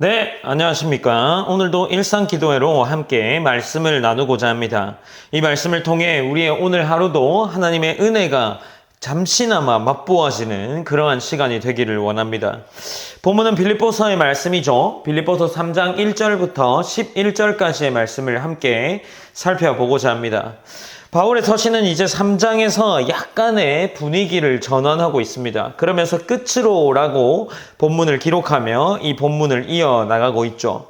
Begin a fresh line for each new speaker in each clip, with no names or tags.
네, 안녕하십니까. 오늘도 일상기도회로 함께 말씀을 나누고자 합니다. 이 말씀을 통해 우리의 오늘 하루도 하나님의 은혜가 잠시나마 맛보아지는 그러한 시간이 되기를 원합니다. 본문은 빌립보서의 말씀이죠. 빌립보서 3장 1절부터 11절까지의 말씀을 함께 살펴보고자 합니다. 바울의 서신은 이제 3장에서 약간의 분위기를 전환하고 있습니다. 그러면서 끝으로라고 본문을 기록하며 이 본문을 이어나가고 있죠.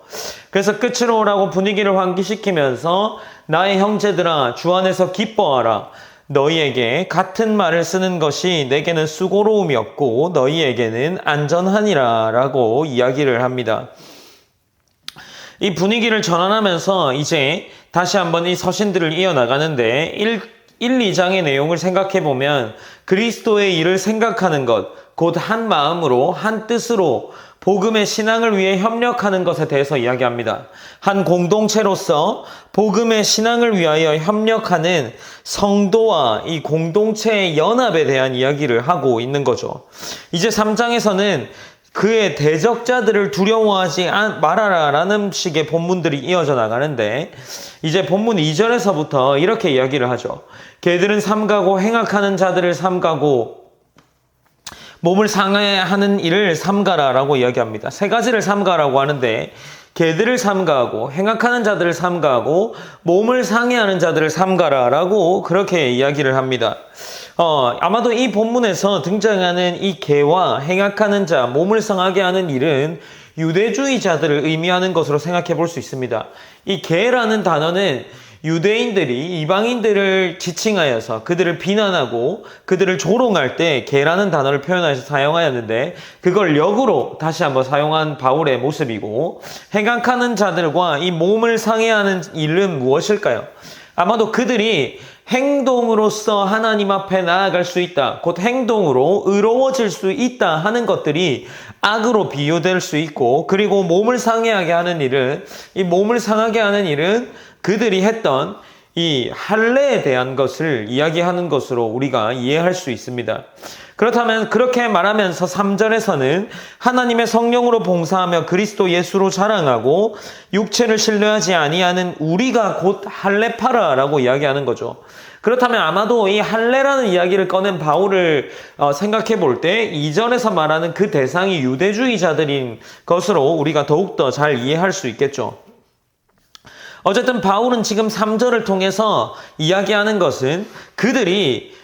그래서 끝으로라고 분위기를 환기시키면서 나의 형제들아 주 안에서 기뻐하라. 너희에게 같은 말을 쓰는 것이 내게는 수고로움이 없고 너희에게는 안전하니라 라고 이야기를 합니다. 이 분위기를 전환하면서 이제 다시 한번 이 서신들을 이어나가는데 1, 2장의 내용을 생각해보면 그리스도의 일을 생각하는 것, 곧 한 마음으로 한 뜻으로 복음의 신앙을 위해 협력하는 것에 대해서 이야기합니다. 한 공동체로서 복음의 신앙을 위하여 협력하는 성도와 이 공동체의 연합에 대한 이야기를 하고 있는 거죠. 이제 3장에서는 그의 대적자들을 두려워하지 말아라 라는 식의 본문들이 이어져 나가는데 이제 본문 2절에서부터 이렇게 이야기를 하죠. 걔들은 삼가고 행악하는 자들을 삼가고 몸을 상해하는 일을 삼가라 라고 이야기합니다. 세 가지를 삼가라고 하는데 걔들을 삼가하고 행악하는 자들을 삼가하고 몸을 상해하는 자들을 삼가라 라고 그렇게 이야기를 합니다. 아마도 이 본문에서 등장하는 이 개와 행악하는 자, 몸을 상하게 하는 일은 유대주의자들을 의미하는 것으로 생각해 볼 수 있습니다. 이 개라는 단어는 유대인들이 이방인들을 지칭하여서 그들을 비난하고 그들을 조롱할 때 개라는 단어를 표현해서 사용하였는데 그걸 역으로 다시 한번 사용한 바울의 모습이고 행악하는 자들과 이 몸을 상해하는 일은 무엇일까요? 아마도 그들이 행동으로서 하나님 앞에 나아갈 수 있다. 곧 행동으로 의로워질 수 있다 하는 것들이 악으로 비유될 수 있고 그리고 몸을 상해하게 하는 일은 이 몸을 상하게 하는 일은 그들이 했던 이 할례에 대한 것을 이야기하는 것으로 우리가 이해할 수 있습니다. 그렇다면 그렇게 말하면서 3절에서는 하나님의 성령으로 봉사하며 그리스도 예수로 자랑하고 육체를 신뢰하지 아니하는 우리가 곧 할례파라라고 이야기하는 거죠. 그렇다면 아마도 이 할례라는 이야기를 꺼낸 바울을 생각해 볼 때 2절에서 말하는 그 대상이 유대주의자들인 것으로 우리가 더욱더 잘 이해할 수 있겠죠. 어쨌든 바울은 지금 3절을 통해서 이야기하는 것은 그들이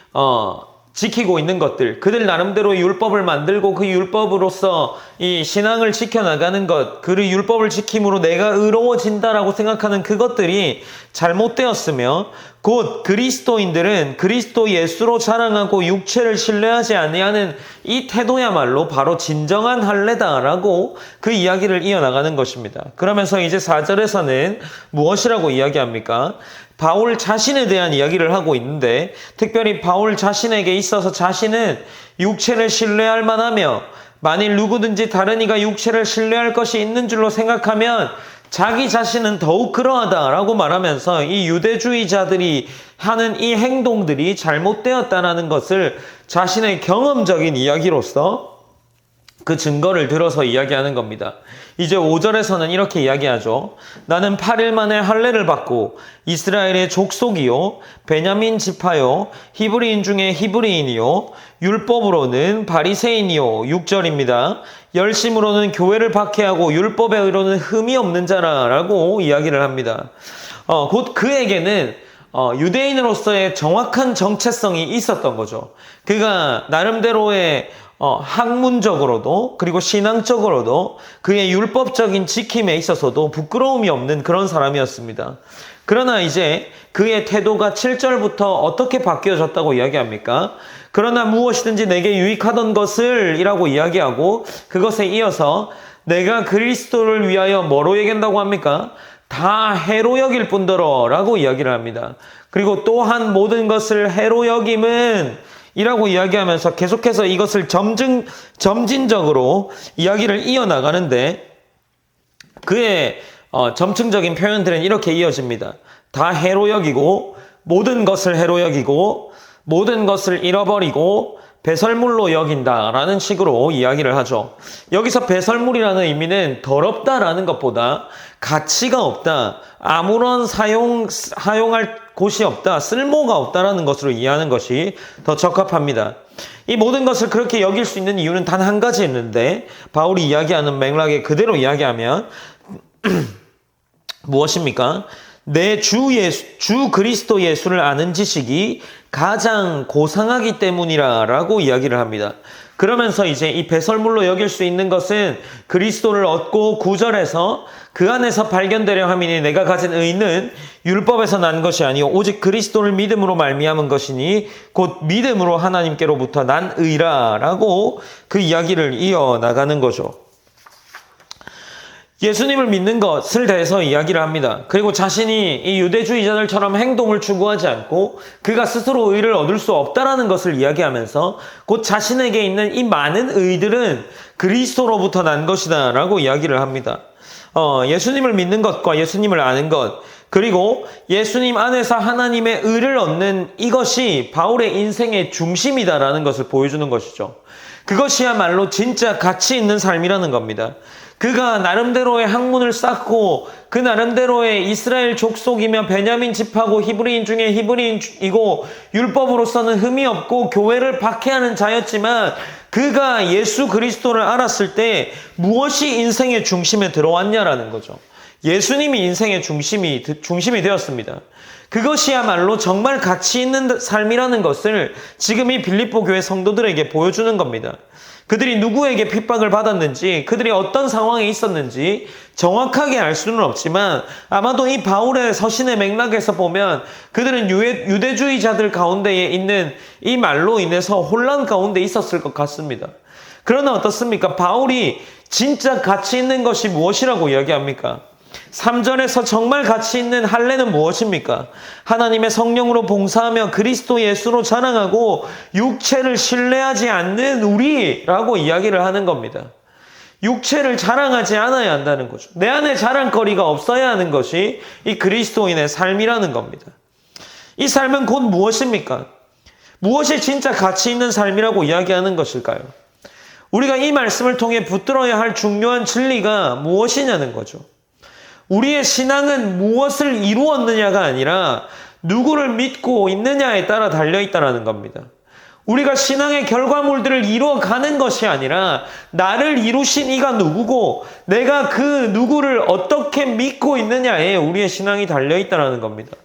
지키고 있는 것들, 그들 나름대로 율법을 만들고 그 율법으로서 이 신앙을 지켜나가는 것, 그 율법을 지킴으로 내가 의로워진다라고 생각하는 그것들이 잘못되었으며 곧 그리스도인들은 그리스도 예수로 자랑하고 육체를 신뢰하지 아니하는 이 태도야말로 바로 진정한 할례다라고 그 이야기를 이어나가는 것입니다. 그러면서 이제 4절에서는 무엇이라고 이야기합니까? 바울 자신에 대한 이야기를 하고 있는데 특별히 바울 자신에게 있어서 자신은 육체를 신뢰할 만하며 만일 누구든지 다른 이가 육체를 신뢰할 것이 있는 줄로 생각하면 자기 자신은 더욱 그러하다라고 말하면서 이 유대주의자들이 하는 이 행동들이 잘못되었다는 것을 자신의 경험적인 이야기로서 그 증거를 들어서 이야기하는 겁니다. 이제 5절에서는 이렇게 이야기하죠. 나는 8일 만에 할례를 받고 이스라엘의 족속이요 베냐민 지파요 히브리인 중에 히브리인이요 율법으로는 바리새인이요 6절입니다. 열심으로는 교회를 박해하고 율법의 의로는 흠이 없는 자라라고 이야기를 합니다. 곧 그에게는 유대인으로서의 정확한 정체성이 있었던 거죠. 그가 나름대로의 학문적으로도 그리고 신앙적으로도 그의 율법적인 지킴에 있어서도 부끄러움이 없는 그런 사람이었습니다. 그러나 이제 그의 태도가 7절부터 어떻게 바뀌어졌다고 이야기합니까? 그러나 무엇이든지 내게 유익하던 것을 이라고 이야기하고 그것에 이어서 내가 그리스도를 위하여 뭐로 여긴다고 합니까? 다 해로 여길 뿐더러 라고 이야기를 합니다. 그리고 또한 모든 것을 해로 여김은 이라고 이야기하면서 계속해서 이것을 점진적으로 이야기를 이어나가는데 그의 점층적인 표현들은 이렇게 이어집니다. 다 해로 여기고 모든 것을 해로 여기고 모든 것을 잃어버리고 배설물로 여긴다라는 식으로 이야기를 하죠. 여기서 배설물이라는 의미는 더럽다라는 것보다 가치가 없다, 아무런 사용할 곳이 없다, 쓸모가 없다라는 것으로 이해하는 것이 더 적합합니다. 이 모든 것을 그렇게 여길 수 있는 이유는 단 한 가지 있는데, 바울이 이야기하는 맥락에 그대로 이야기하면 무엇입니까? 내 주 그리스도 예수를 아는 지식이 가장 고상하기 때문이라고 이야기를 합니다. 그러면서 이제 이 배설물로 여길 수 있는 것은 그리스도를 얻고 구절에서 그 안에서 발견되려 함이니 내가 가진 의는 율법에서 난 것이 아니요 오직 그리스도를 믿음으로 말미암은 것이니 곧 믿음으로 하나님께로부터 난 의라라고 그 이야기를 이어나가는 거죠. 예수님을 믿는 것을 대해서 이야기를 합니다. 그리고 자신이 이 유대주의자들처럼 행동을 추구하지 않고 그가 스스로 의를 얻을 수 없다라는 것을 이야기하면서 곧 자신에게 있는 이 많은 의들은 그리스도로부터 난 것이다 라고 이야기를 합니다. 예수님을 믿는 것과 예수님을 아는 것, 그리고 예수님 안에서 하나님의 의를 얻는 이것이 바울의 인생의 중심이다라는 것을 보여주는 것이죠. 그것이야말로 진짜 가치 있는 삶이라는 겁니다. 그가 나름대로의 학문을 쌓고 그 나름대로의 이스라엘 족속이며 베냐민 집하고 히브리인 중에 히브리인이고 율법으로서는 흠이 없고 교회를 박해하는 자였지만 그가 예수 그리스도를 알았을 때 무엇이 인생의 중심에 들어왔냐라는 거죠. 예수님이 인생의 중심이 되었습니다. 그것이야말로 정말 가치 있는 삶이라는 것을 지금 이 빌립보 교회 성도들에게 보여주는 겁니다. 그들이 누구에게 핍박을 받았는지, 그들이 어떤 상황에 있었는지 정확하게 알 수는 없지만 아마도 이 바울의 서신의 맥락에서 보면 그들은 유대주의자들 가운데에 있는 이 말로 인해서 혼란 가운데 있었을 것 같습니다. 그러나 어떻습니까? 바울이 진짜 가치 있는 것이 무엇이라고 이야기합니까? 3절에서 정말 가치 있는 할례는 무엇입니까? 하나님의 성령으로 봉사하며 그리스도 예수로 자랑하고 육체를 신뢰하지 않는 우리라고 이야기를 하는 겁니다. 육체를 자랑하지 않아야 한다는 거죠. 내 안에 자랑거리가 없어야 하는 것이 이 그리스도인의 삶이라는 겁니다. 이 삶은 곧 무엇입니까? 무엇이 진짜 가치 있는 삶이라고 이야기하는 것일까요? 우리가 이 말씀을 통해 붙들어야 할 중요한 진리가 무엇이냐는 거죠. 우리의 신앙은 무엇을 이루었느냐가 아니라 누구를 믿고 있느냐에 따라 달려있다는 겁니다. 우리가 신앙의 결과물들을 이루어가는 것이 아니라 나를 이루신 이가 누구고 내가 그 누구를 어떻게 믿고 있느냐에 우리의 신앙이 달려있다는 겁니다.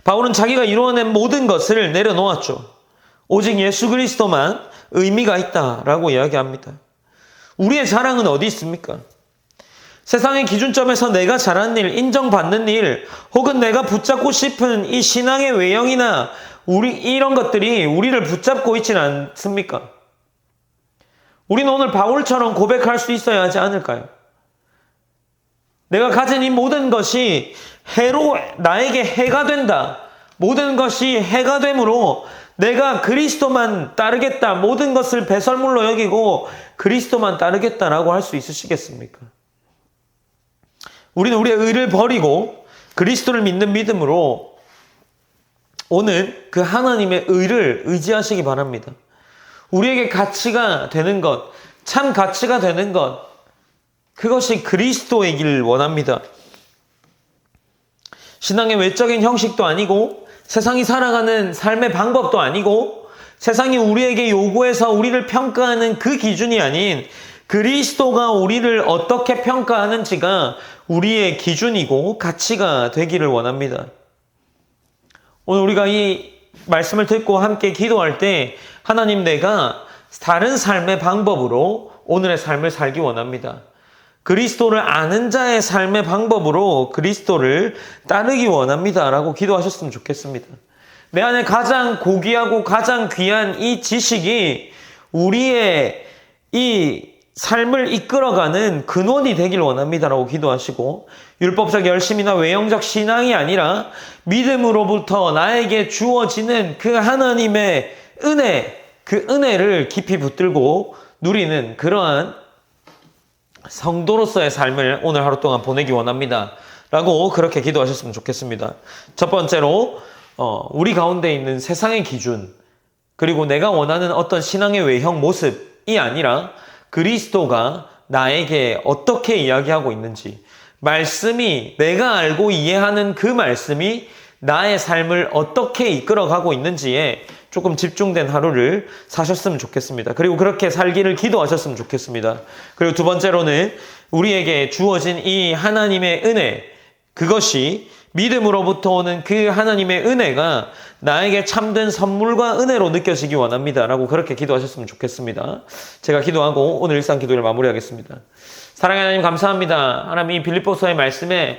바울은 자기가 이루어낸 모든 것을 내려놓았죠. 오직 예수 그리스도만 의미가 있다라고 이야기합니다. 우리의 자랑은 어디 있습니까? 세상의 기준점에서 내가 잘한 일, 인정받는 일, 혹은 내가 붙잡고 싶은 이 신앙의 외형이나 이런 것들이 우리를 붙잡고 있지는 않습니까? 우리는 오늘 바울처럼 고백할 수 있어야 하지 않을까요? 내가 가진 이 모든 것이 나에게 해가 된다. 모든 것이 해가 되므로 내가 그리스도만 따르겠다. 모든 것을 배설물로 여기고 그리스도만 따르겠다라고 할 수 있으시겠습니까? 우리는 우리의 의를 버리고 그리스도를 믿는 믿음으로 오늘 그 하나님의 의를 의지하시기 바랍니다. 우리에게 가치가 되는 것, 참 가치가 되는 것, 그것이 그리스도이길 원합니다. 신앙의 외적인 형식도 아니고 세상이 살아가는 삶의 방법도 아니고 세상이 우리에게 요구해서 우리를 평가하는 그 기준이 아닌 그리스도가 우리를 어떻게 평가하는지가 우리의 기준이고 가치가 되기를 원합니다. 오늘 우리가 이 말씀을 듣고 함께 기도할 때 하나님, 내가 다른 삶의 방법으로 오늘의 삶을 살기 원합니다. 그리스도를 아는 자의 삶의 방법으로 그리스도를 따르기 원합니다 라고 기도하셨으면 좋겠습니다. 내 안에 가장 고귀하고 가장 귀한 이 지식이 우리의 이 삶을 이끌어가는 근원이 되길 원합니다라고 기도하시고, 율법적 열심이나 외형적 신앙이 아니라 믿음으로부터 나에게 주어지는 그 하나님의 은혜, 그 은혜를 깊이 붙들고 누리는 그러한 성도로서의 삶을 오늘 하루 동안 보내기 원합니다 라고 그렇게 기도하셨으면 좋겠습니다. 첫 번째로 우리 가운데 있는 세상의 기준, 그리고 내가 원하는 어떤 신앙의 외형 모습이 아니라 그리스도가 나에게 어떻게 이야기하고 있는지, 말씀이, 내가 알고 이해하는 그 말씀이 나의 삶을 어떻게 이끌어가고 있는지에 조금 집중된 하루를 사셨으면 좋겠습니다. 그리고 그렇게 살기를 기도하셨으면 좋겠습니다. 그리고 두 번째로는 우리에게 주어진 이 하나님의 은혜, 그것이 믿음으로부터 오는 그 하나님의 은혜가 나에게 참된 선물과 은혜로 느껴지기 원합니다. 라고 그렇게 기도하셨으면 좋겠습니다. 제가 기도하고 오늘 일상 기도를 마무리하겠습니다. 사랑하는 하나님 감사합니다. 하나님 이 빌립보서의 말씀에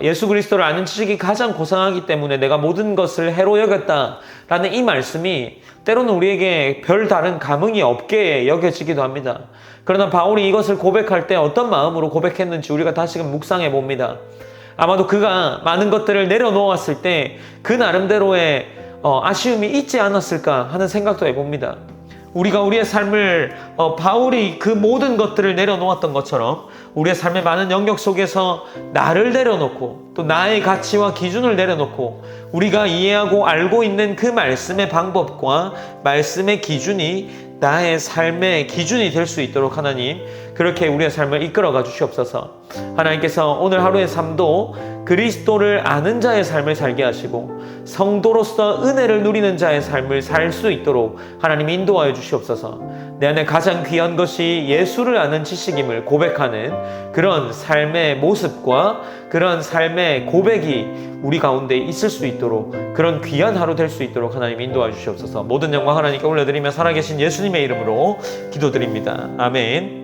예수 그리스도를 아는 지식이 가장 고상하기 때문에 내가 모든 것을 해로 여겼다라는 이 말씀이 때로는 우리에게 별다른 감흥이 없게 여겨지기도 합니다. 그러나 바울이 이것을 고백할 때 어떤 마음으로 고백했는지 우리가 다시금 묵상해 봅니다. 아마도 그가 많은 것들을 내려놓았을 때 그 나름대로의 아쉬움이 있지 않았을까 하는 생각도 해봅니다. 우리가 우리의 삶을 바울이 그 모든 것들을 내려놓았던 것처럼 우리의 삶의 많은 영역 속에서 나를 내려놓고 또 나의 가치와 기준을 내려놓고 우리가 이해하고 알고 있는 그 말씀의 방법과 말씀의 기준이 나의 삶의 기준이 될 수 있도록 하나님 그렇게 우리의 삶을 이끌어가 주시옵소서. 하나님께서 오늘 하루의 삶도 그리스도를 아는 자의 삶을 살게 하시고 성도로서 은혜를 누리는 자의 삶을 살 수 있도록 하나님 인도하여 주시옵소서. 내 안에 가장 귀한 것이 예수를 아는 지식임을 고백하는 그런 삶의 모습과 그런 삶의 고백이 우리 가운데 있을 수 있도록 그런 귀한 하루 될 수 있도록 하나님 인도하여 주시옵소서. 모든 영광 하나님께 올려드리며 살아계신 예수님의 이름으로 기도드립니다. 아멘.